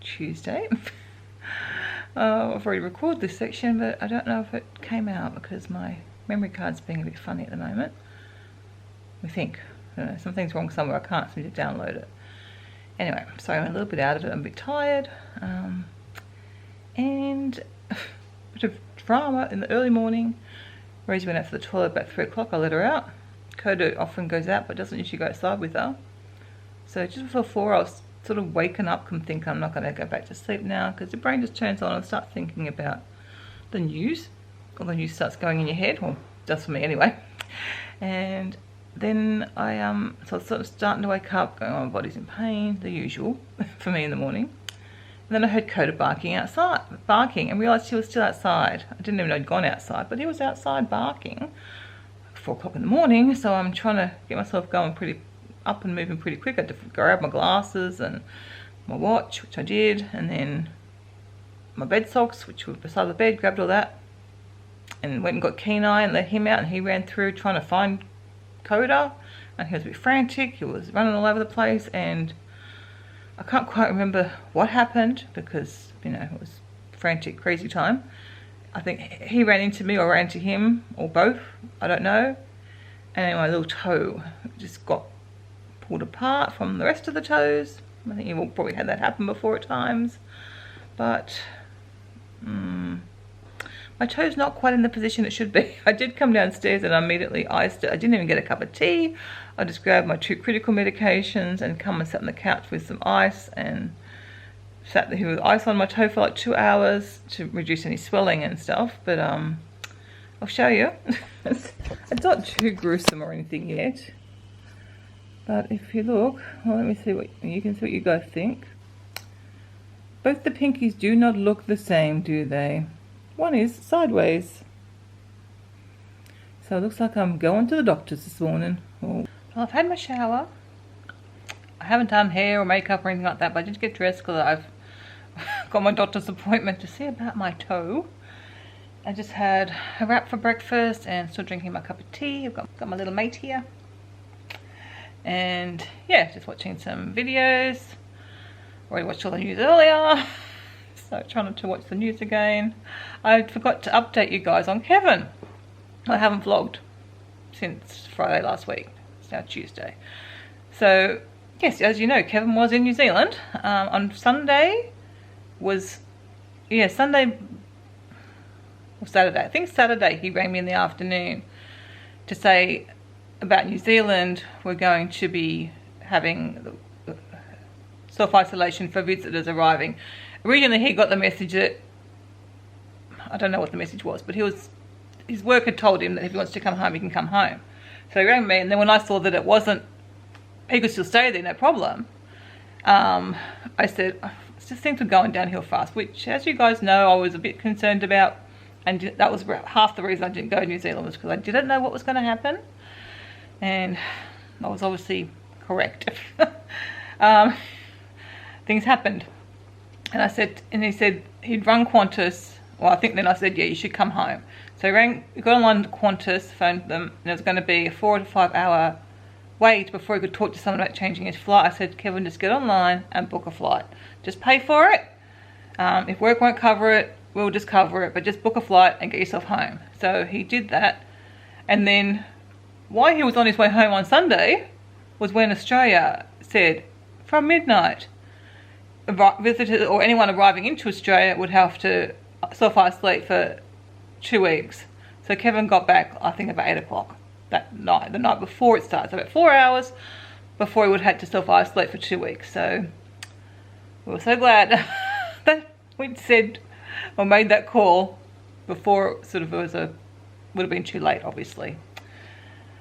Tuesday. I've already recorded this section, but I don't know if it came out because my memory card's being a bit funny at the moment. We think. I don't know, something's wrong somewhere. I can't seem to download it. Anyway, so I'm a little bit out of it. I'm a bit tired. And a bit of drama in the early morning. Rosie went out for the toilet about 3 o'clock. I let her out. Coda often goes out but doesn't usually go outside with her. So just before 4 I was sort of waking up and thinking I'm not going to go back to sleep now, because the brain just turns on and starts thinking about the news. Or the news starts going in your head, well, does for me anyway. And then so I was sort of starting to wake up, going, oh, my body's in pain, the usual for me in the morning. And then I heard Coda barking outside, and realised he was still outside. I didn't even know he'd gone outside, but he was outside barking. 4 o'clock in the morning, so I'm trying to get myself going pretty up and moving pretty quick. I had to grab my glasses and my watch, which I did, and then my bed socks, which were beside the bed, grabbed all that, and went and got Kenai and let him out, and he ran through trying to find Coda, and he was a bit frantic. He was running all over the place, and I can't quite remember what happened because, you know, it was frantic, crazy time. I think he ran into me or ran to him, or both, I don't know. And my little toe just got pulled apart from the rest of the toes. I think you've all probably had that happen before at times. But my toe's not quite in the position it should be. I did come downstairs and I immediately iced it. I didn't even get a cup of tea. I just grabbed my 2 critical medications and come and sat on the couch with some ice and sat there with ice on my toe for like 2 hours to reduce any swelling and stuff. But I'll show you. It's not too gruesome or anything yet. But if you look, well, let me see what you can see what you guys think. Both the pinkies do not look the same, do they? One is sideways. So it looks like I'm going to the doctor's this morning. Oh. Well, I've had my shower. I haven't done hair or makeup or anything like that, but I did get dressed because I've got my doctor's appointment to see about my toe. I just had a wrap for breakfast and still drinking my cup of tea. I've got my little mate here. And yeah, just watching some videos. Already watched all the news earlier. So trying not to watch the news again. I forgot to update you guys on Kevin. I haven't vlogged since Friday last week. It's now Tuesday. So yes, as you know, Kevin was in New Zealand. On Sunday was, yeah, Sunday or Saturday. I think Saturday he rang me in the afternoon to say about New Zealand, we're going to be having self-isolation for visitors arriving. Originally he got the message that, I don't know what the message was, but his work had told him that if he wants to come home, he can come home. So he rang me, and then when I saw that it wasn't, he could still stay there, no problem. I said, it just seems to be going downhill fast, which, as you guys know, I was a bit concerned about, and that was half the reason I didn't go to New Zealand, was because I didn't know what was going to happen. And I was obviously correct. Things happened. And I said, and he said he'd run Qantas. Well, I think then I said, yeah, you should come home. So he got online to Qantas, phoned them, and it was going to be a 4 to 5 hour wait before he could talk to someone about changing his flight. I said, Kevin, just get online and book a flight. Just pay for it. If work won't cover it, we'll just cover it, but just book a flight and get yourself home. So he did that. And then why he was on his way home on Sunday was when Australia said from midnight, visitors or anyone arriving into Australia would have to self-isolate for 2 weeks. So Kevin got back, I think, about 8 o'clock that night, the night before it starts, about 4 hours before he would have had to self-isolate for 2 weeks. So we were so glad that we'd said or made that call before it sort of would have been too late, obviously.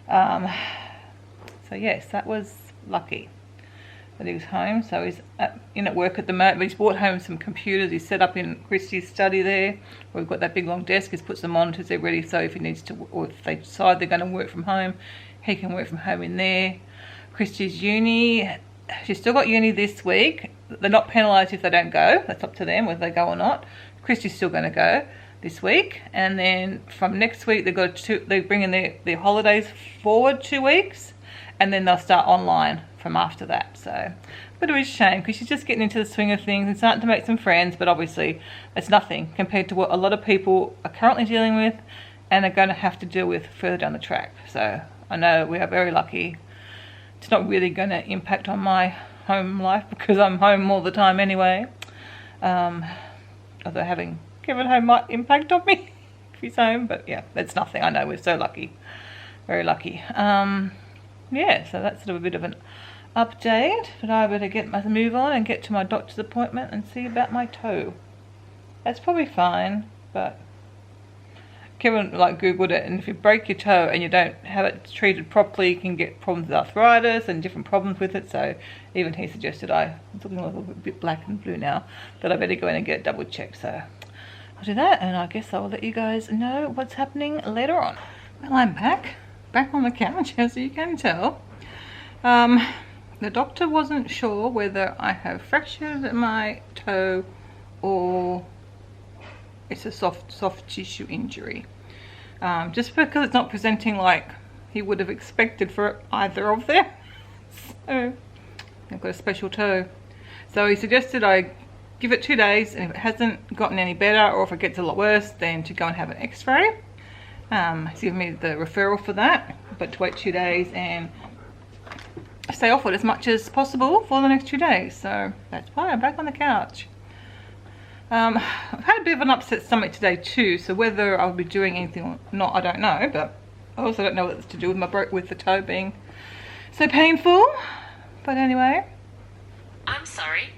So yes, that was lucky that he was home. So he's in at work at the moment, but he's brought home some computers. He's set up in Christy's study there, where we've got that big long desk. He's put some monitors there ready, so if he needs to, or if they decide they're going to work from home, he can work from home in there. Christy's uni, she's still got uni this week. They're not penalised if they don't go. That's up to them whether they go or not. Christy's still going to go this week, and then from next week they're bringing their holidays forward 2 weeks, and then they'll start online from after that. So, but it was a shame because she's just getting into the swing of things and starting to make some friends, but obviously it's nothing compared to what a lot of people are currently dealing with and are going to have to deal with further down the track. So I know we are very lucky. It's not really going to impact on my home life because I'm home all the time anyway. Although having Kevin home might impact on me if he's home, but yeah, that's nothing. I know we're so lucky, very lucky. Yeah, so that's sort of a bit of an update, but I better get my move on and get to my doctor's appointment and see about my toe. That's probably fine, but Kevin like googled it, and if you break your toe and you don't have it treated properly, you can get problems with arthritis and different problems with it. So even he suggested, it's looking a little bit black and blue now, that I better go in and get it double checked. So I'll do that, and I guess I'll let you guys know what's happening later on. Well, I'm back on the couch, as you can tell. The doctor wasn't sure whether I have fractured my toe or it's a soft tissue injury. Just because it's not presenting like he would have expected for either of them. So I've got a special toe. So he suggested I give it 2 days, and if it hasn't gotten any better or if it gets a lot worse, then to go and have an x-ray. He's given me the referral for that, but to wait 2 days and stay off it as much as possible for the next 2 days. So that's why I'm back on the couch. I've had a bit of an upset stomach today too, so whether I'll be doing anything or not, I don't know, but I also don't know what it's to do with the toe being so painful. But anyway, I'm sorry.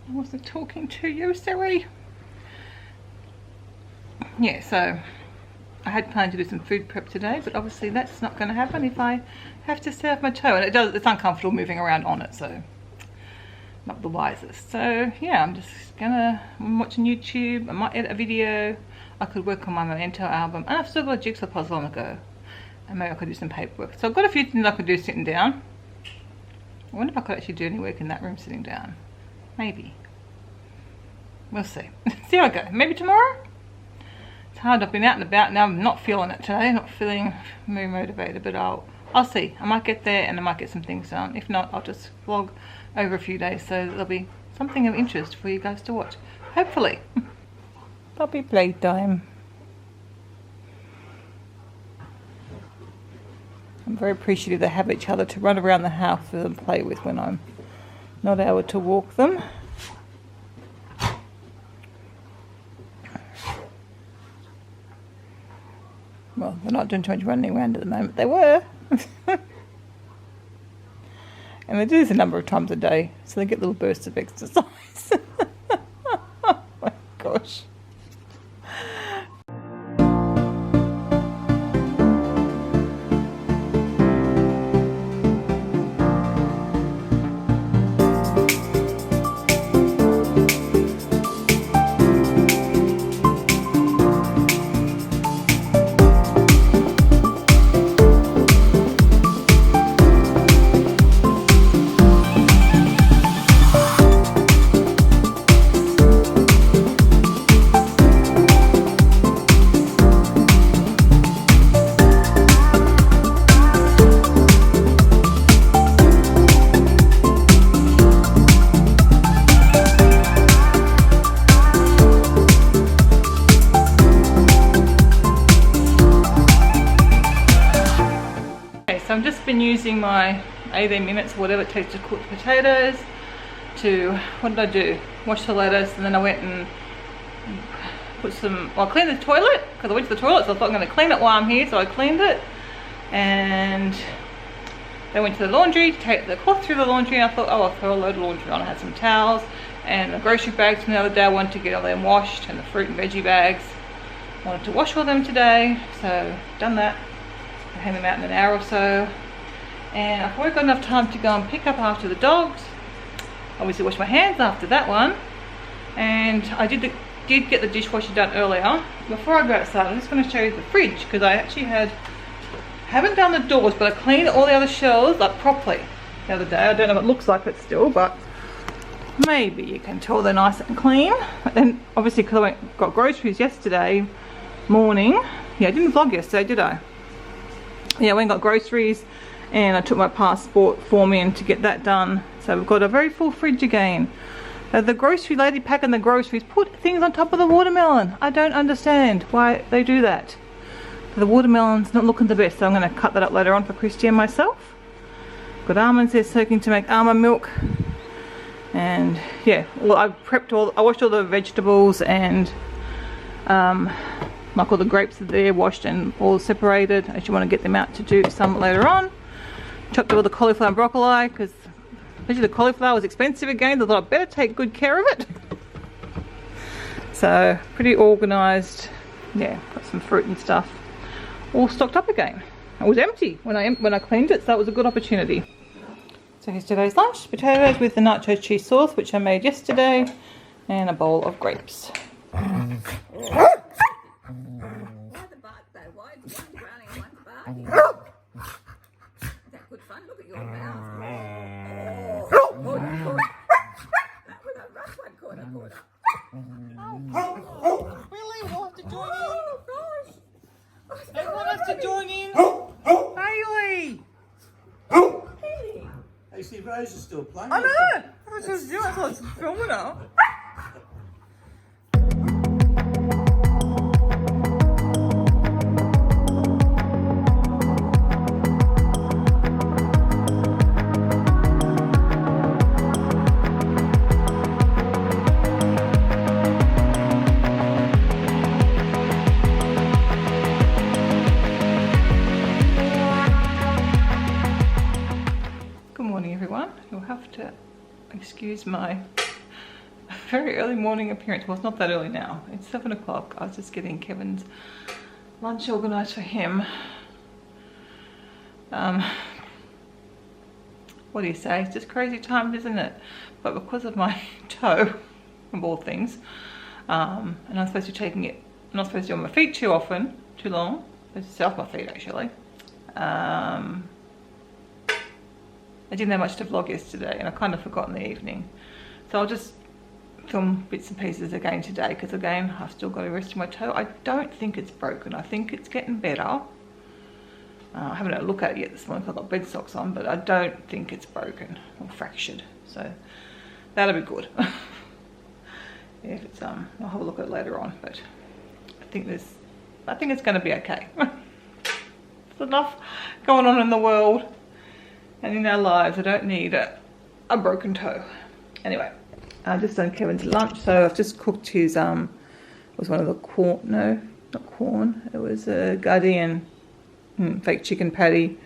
I wasn't talking to you, Siri. Yeah, so I had planned to do some food prep today, but obviously that's not going to happen if I have to stay off my toe, and it's uncomfortable moving around on it, so not the wisest. So yeah, I'm watching YouTube. I might edit a video. I could work on my Memento album, and I've still got a jigsaw puzzle on the go, and maybe I could do some paperwork. So I've got a few things I could do sitting down. I wonder if I could actually do any work in that room sitting down. Maybe. We'll see. See how I go. Maybe tomorrow? It's hard. I've been out and about now. I'm not feeling it today. Not feeling very motivated, but I'll see. I might get there and I might get some things done. If not, I'll just vlog over a few days, so there'll be something of interest for you guys to watch. Hopefully. Puppy playtime. I'm very appreciative they have each other to run around the house with and play with when I'm not able to walk them. Well, they're not doing too much running around at the moment. They were. And they do this a number of times a day, so they get little bursts of exercise. Oh my gosh. So I've just been using my 18 minutes or whatever it takes to cook the potatoes to, what did I do? Wash the lettuce, and then I went and put some, well, I cleaned the toilet because I went to the toilet, so I thought I'm going to clean it while I'm here, so I cleaned it. And then went to the laundry to take the cloth through the laundry, and I thought, oh, I'll throw a load of laundry on. I had some towels and the grocery bags from the other day. I wanted to get all them washed, and the fruit and veggie bags. I wanted to wash all them today, so done that. I hang them out in an hour or so, and I've probably got enough time to go and pick up after the dogs. Obviously wash my hands after that one, and I did get the dishwasher done earlier. Before I go outside, I'm just going to show you the fridge, because I actually haven't done the doors, but I cleaned all the other shelves like properly the other day. I don't know what it looks like it still, but maybe you can tell they're nice and clean. But then obviously because I got groceries yesterday morning, yeah, I didn't vlog yesterday, did I? Yeah, I went and got groceries, and I took my passport form in to get that done. So we've got a very full fridge again. The grocery lady packing the groceries put things on top of the watermelon. I don't understand why they do that. The watermelon's not looking the best, so I'm going to cut that up later on for Christy and myself. Got almonds there soaking to make almond milk. And yeah, well, I washed all the vegetables, and like all the grapes are there washed and all separated. I actually want to get them out to do some later on. Chopped up all the cauliflower and broccoli, because especially the cauliflower was expensive again, so I thought I'd better take good care of it. So pretty organised. Yeah, got some fruit and stuff all stocked up again. It was empty when I cleaned it, so it was a good opportunity. So here's today's lunch: potatoes with the nacho cheese sauce, which I made yesterday, and a bowl of grapes. Why the bark though? Why is one growling and one's barking? Is that good fun? Look at your mouth. Oh, that was a rough one, quarter. Really? We'll have to join in? Oh gosh. Everyone has to join in? Hayley! Hey, see, Rose is still playing. I know! That's what I was doing. I thought I was filming her. You'll have to excuse my very early morning appearance. Well, it's not that early now. It's 7 o'clock. I was just getting Kevin's lunch organised for him. What do you say? It's just crazy times, isn't it? But because of my toe, of all things, and I'm supposed to be taking it, I'm not supposed to be on my feet too often, too long. I'm supposed to off my feet actually. I didn't have much to vlog yesterday, and I kind of forgot in the evening. So I'll just film bits and pieces again today, because again, I've still got a rest in my toe. I don't think it's broken. I think it's getting better. I haven't had a look at it yet this morning because I've got bed socks on, but I don't think it's broken or fractured. So that'll be good. Yeah, if it's I'll have a look at it later on, but I think it's going to be okay. There's enough going on in the world and in our lives. I don't need a broken toe. Anyway, I've just done Kevin's lunch. So I've just cooked his, it was one of the corn, no, not corn. It was a Guardian fake chicken patty.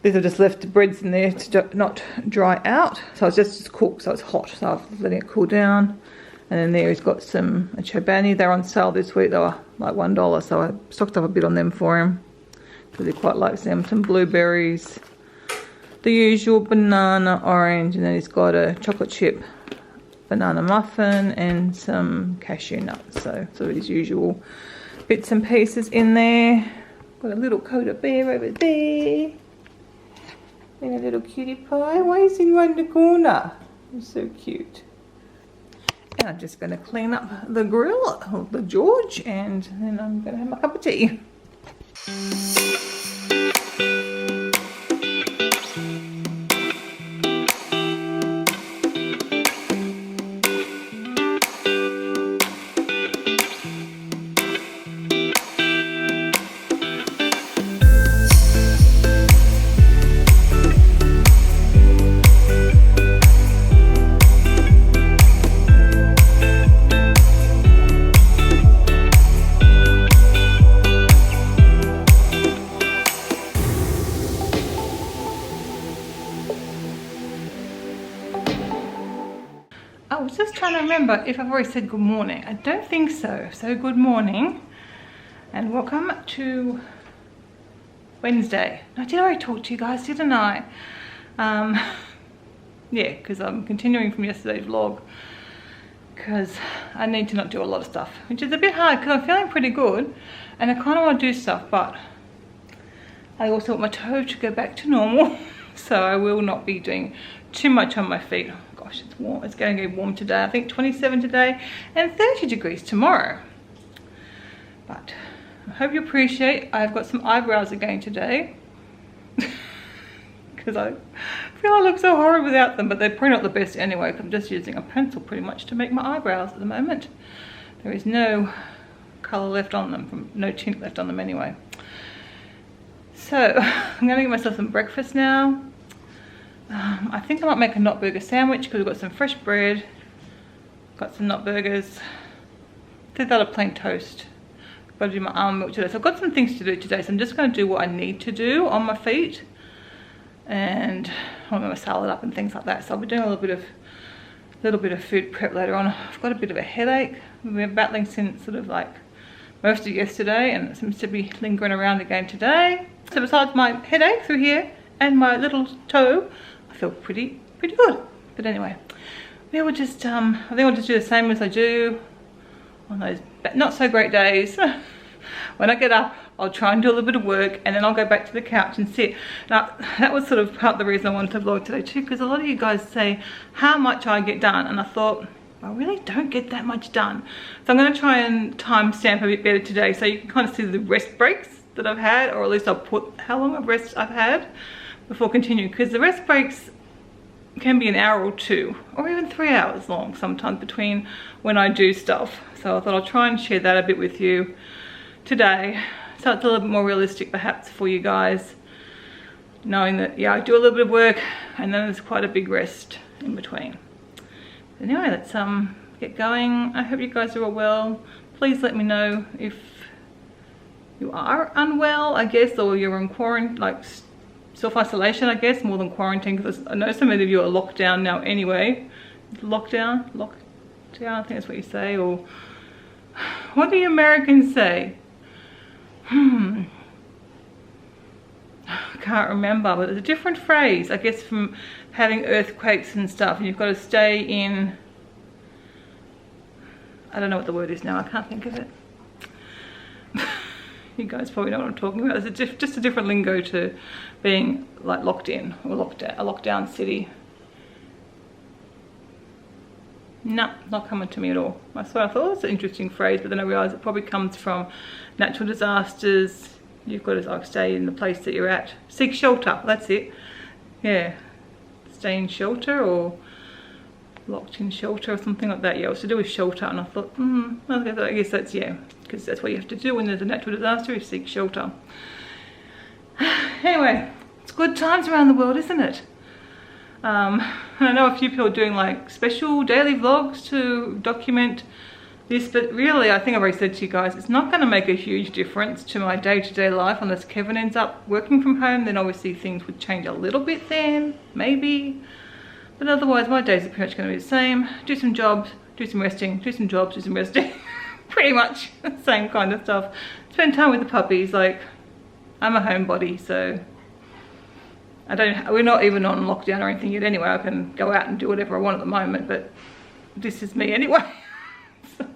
These are just left the breads in there to not dry out. So it's just cooked, so it's hot. So I've letting it cool down. And then there he's got some chobani. They're on sale this week. They were like $1. So I stocked up a bit on them for him, because he quite likes them. Some blueberries, the usual banana, orange, and then he's got a chocolate chip banana muffin and some cashew nuts. So his usual bits and pieces in there. Got a little Coda bear over there. And a little cutie pie. Why is he around the corner? He's so cute. And I'm just going to clean up the grill, or the George, and then I'm going to have my cup of tea. I was just trying to remember if I've already said good morning. I don't think so. So good morning and welcome to Wednesday. I did already talk to you guys, didn't I? Yeah, because I'm continuing from yesterday's vlog, because I need to not do a lot of stuff, which is a bit hard because I'm feeling pretty good and I kind of want to do stuff, but I also want my toe to go back to normal. So I will not be doing too much on my feet. Gosh, it's warm. It's going to get warm today. I think 27 today and 30 degrees tomorrow. But I hope you appreciate I've got some eyebrows again today. because I feel I look so horrible without them, but they're probably not the best anyway, because I'm just using a pencil pretty much to make my eyebrows at the moment. There is no colour left on them, no tint left on them anyway. So I'm going to get myself some breakfast now. I think I might make a nut burger sandwich because we've got some fresh bread, got some nut burgers, did that a plain toast. Got to do my almond milk today. So I've got some things to do today, so I'm just going to do what I need to do on my feet, and I'll make my salad up and things like that. So I'll be doing a little bit of food prep later on. I've got a bit of a headache. We've been battling since sort of like most of yesterday, and it seems to be lingering around again today. So besides my headache through here and my little toe, I feel pretty good. But anyway, we will just I think I'll just do the same as I do on those not so great days. When I get up, I'll try and do a little bit of work, and then I'll go back to the couch and sit. Now, that was sort of part of the reason I wanted to vlog today too, because a lot of you guys say how much I get done, and I thought, I really don't get that much done. So I'm going to try and timestamp a bit better today, so you can kind of see the rest breaks that I've had, or at least I'll put how long of rest I've had before continuing, because the rest breaks can be an hour or two, or even 3 hours long sometimes between when I do stuff. So I thought I'll try and share that a bit with you today, so it's a little bit more realistic perhaps for you guys, knowing that yeah, I do a little bit of work and then there's quite a big rest in between. Anyway, let's get going. I hope you guys are all well. Please let me know if you are unwell, I guess, or you're in quarantine, like self-isolation, I guess, more than quarantine, because I know so many of you are locked down now anyway. Lockdown, I think that's what you say, or what do you Americans say? I can't remember, but there's a different phrase, I guess, from having earthquakes and stuff, and you've got to stay in, I don't know what the word is now, I can't think of it. You guys probably know what I'm talking about. It's just a different lingo to being like locked in, or a lockdown city. No, not coming to me at all. I thought it's an interesting phrase, but then I realised it probably comes from natural disasters. You've got to like stay in the place that you're at. Seek shelter, that's it. Yeah, stay in shelter, or locked in shelter, or something like that. Yeah, it was to do with shelter, and I thought, I guess that's, yeah, because that's what you have to do when there's a natural disaster, is seek shelter. Anyway, it's good times around the world, isn't it? I know a few people are doing like special daily vlogs to document this, but really I think I've already said to you guys, it's not going to make a huge difference to my day-to-day life unless Kevin ends up working from home. Then obviously things would change a little bit then, maybe, but otherwise my days are pretty much going to be the same. Do some jobs, do some resting, do some jobs, do some resting. Pretty much the same kind of stuff. Spend time with the puppies. Like, I'm a homebody, so we're not even on lockdown or anything yet anyway. I can go out and do whatever I want at the moment, but this is me anyway. So,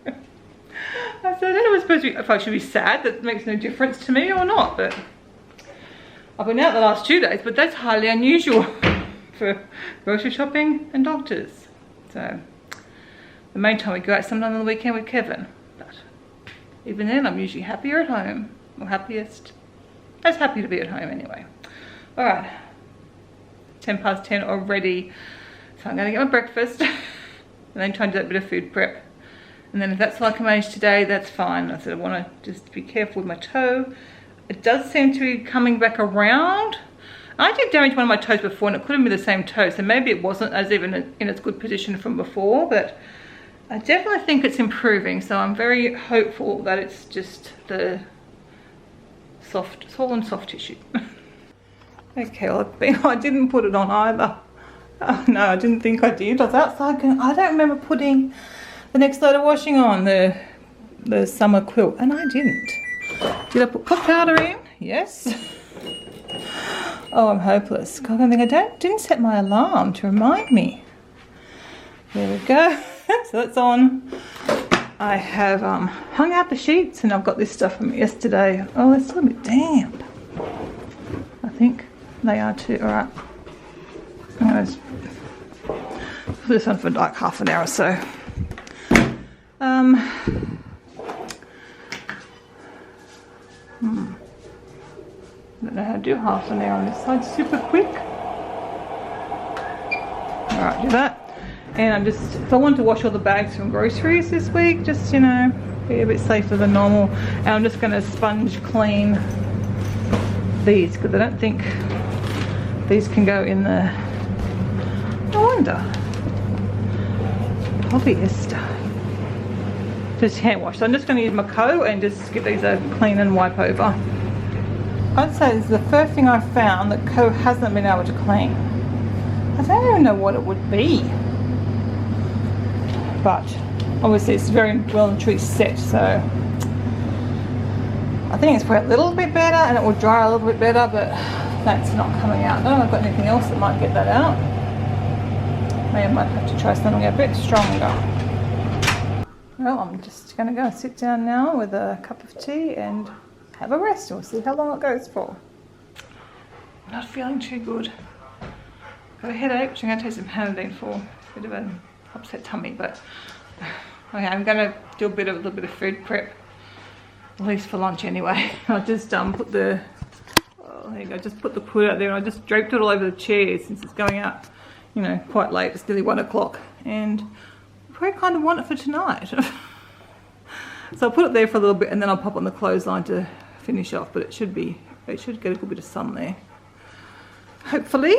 I don't know if I should be sad that it makes no difference to me or not, but I've been out the last 2 days, but that's highly unusual for grocery shopping and doctors. So the main time we go out sometime on the weekend with Kevin, but even then I'm usually happier at home, or as happy to be at home anyway. All right, 10:10 already, so I'm gonna get my breakfast and then try and do that bit of food prep, and then if that's all I can manage today, that's fine. I said I want to just be careful with my toe. It does seem to be coming back around. I did damage one of my toes before, and it could have been the same toe, so maybe it wasn't as even in its good position from before, but I definitely think it's improving, so I'm very hopeful that it's just the swollen soft tissue. Okay, well, I didn't put it on either. Oh, no, I didn't think I did. I was outside going, I don't remember putting the next load of washing on, the summer quilt, and I didn't. Did I put cod powder in? Yes. Oh, I'm hopeless. God, I think I didn't set my alarm to remind me. There we go. So that's on. I have hung out the sheets, and I've got this stuff from yesterday. Oh, it's a little bit damp. I think they are too. All right. I'm going to put this on for like half an hour or so. I don't know how to do half an hour on this side super quick. Alright, do that. And I'm just, if I want to wash all the bags from groceries this week, just, you know, be a bit safer than normal. And I'm just going to sponge clean these because I don't think these can go in the, I wonder, hobbyist. Just hand wash. So I'm just going to use my coat and just give these a clean and wipe over. I'd say this is the first thing I've found that Co hasn't been able to clean. I don't even know what it would be. But obviously it's very well and truly set, so I think it's probably a little bit better and it will dry a little bit better, but that's not coming out. I don't know if I've got anything else that might get that out. Maybe I might have to try something a bit stronger. Well, I'm just going to go and sit down now with a cup of tea and have a rest. We'll see how long it goes for. I'm not feeling too good. Got a headache, which I'm going to take some Panadine for. Bit of an upset tummy, but okay, I'm going to do a little bit of food prep, at least for lunch anyway. I'll just put the, oh, there you go, just put the food out there, and I just draped it all over the chairs since it's going out, you know, quite late. It's nearly 1 o'clock, and I probably kind of want it for tonight. So I'll put it there for a little bit, and then I'll pop on the clothesline to finish off. But it should get a good bit of sun there, hopefully.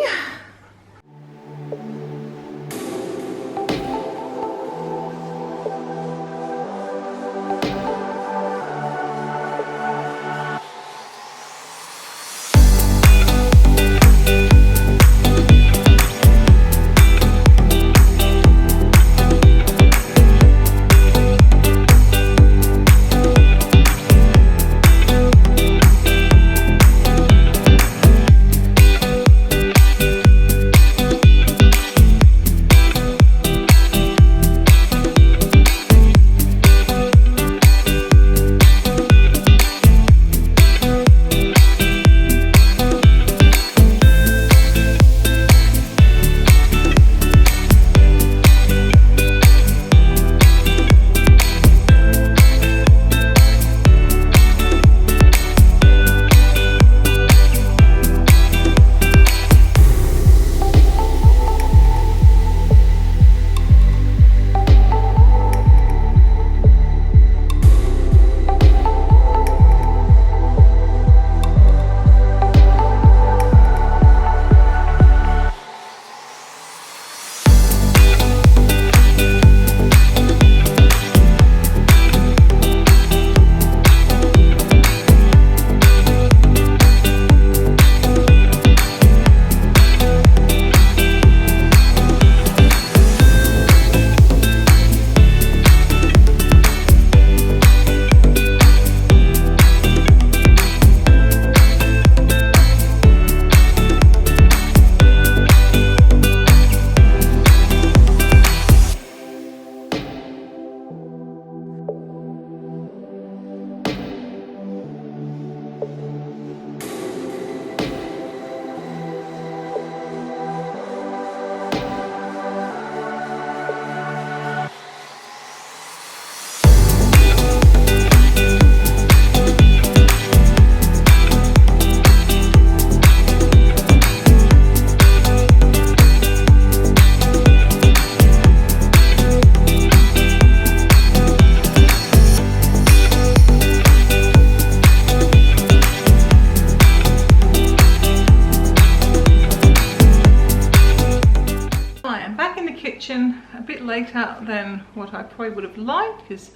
A bit later than what I probably would have liked because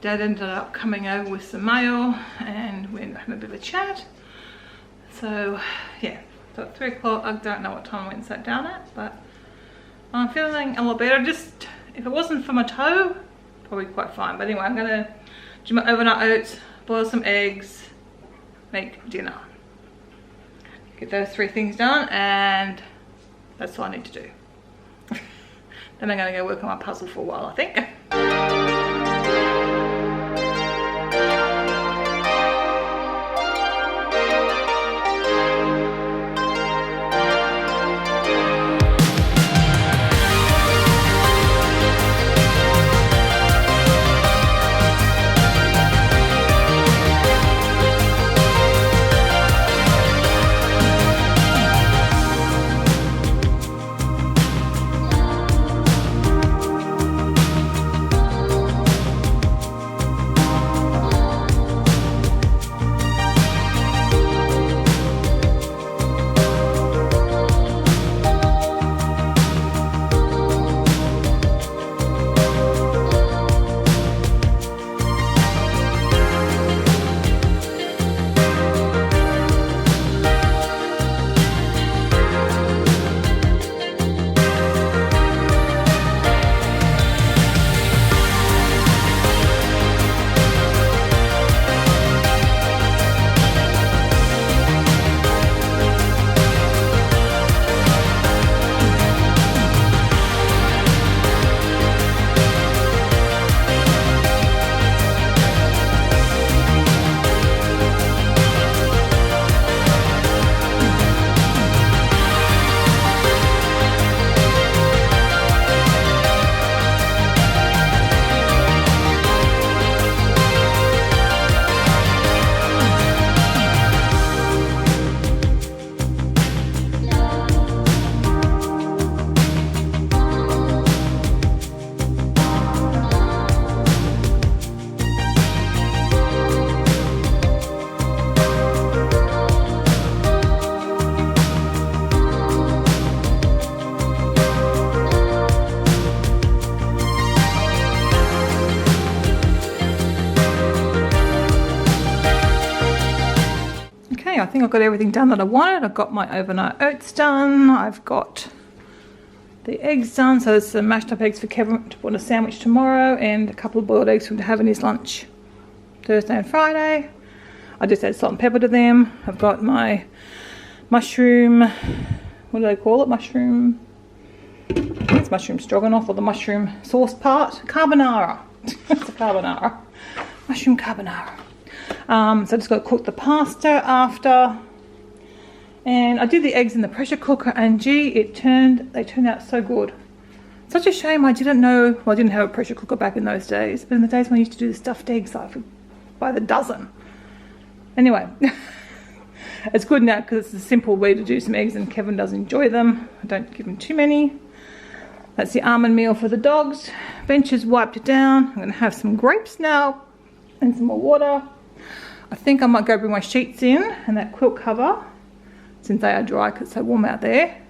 Dad ended up coming over with some mail and we ended up having a bit of a chat. So yeah, so at 3 o'clock, I don't know what time I went and sat down at, but I'm feeling a lot better. Just, if it wasn't for my toe, probably quite fine. But anyway, I'm gonna do my overnight oats, boil some eggs, make dinner. Get those 3 things done and that's all I need to do. Then I'm going to go work on my puzzle for a while, I think. I think I've got everything done that I wanted. I've got my overnight oats done. I've got the eggs done. So there's some mashed up eggs for Kevin to put on a sandwich tomorrow, and a couple of boiled eggs for him to have in his lunch Thursday and Friday. I just add salt and pepper to them. I've got my mushroom, what do they call it? Mushroom, I think it's mushroom stroganoff, or the mushroom sauce part. Carbonara. It's a carbonara. Mushroom carbonara. So I just got to cook the pasta after. And I did the eggs in the pressure cooker, and gee, they turned out so good. Such a shame I didn't know, well, I didn't have a pressure cooker back in those days, but in the days when I used to do the stuffed eggs, like by the dozen. Anyway, it's good now because it's a simple way to do some eggs, and Kevin does enjoy them. I don't give him too many. That's the almond meal for the dogs. Bench is wiped down. I'm going to have some grapes now and some more water. I think I might go bring my sheets in and that quilt cover, since they are dry because it's so warm out there.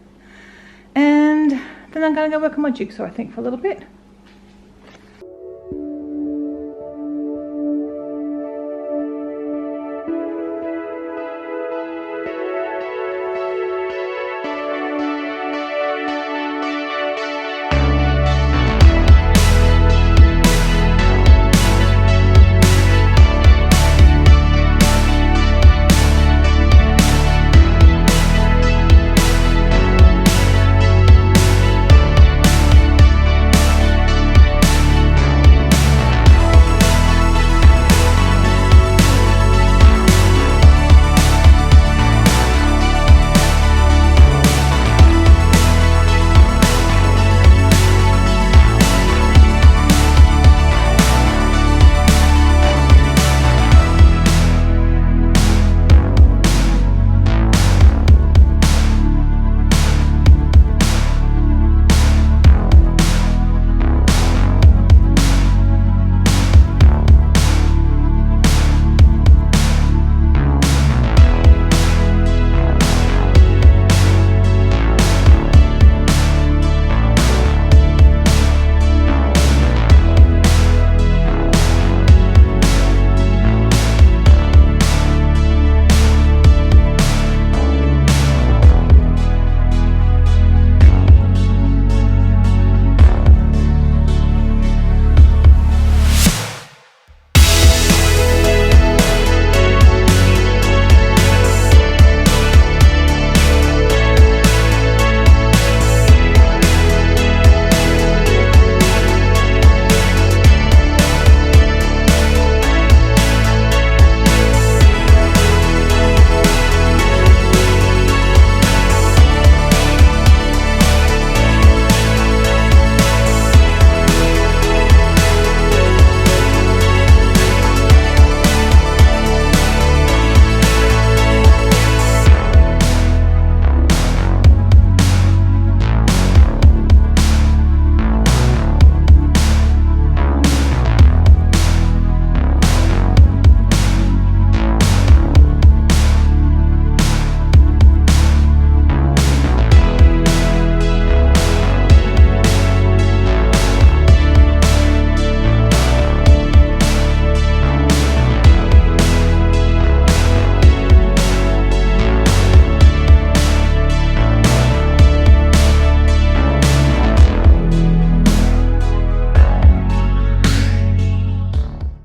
And then I'm going to go work on my jigsaw, I think, for a little bit.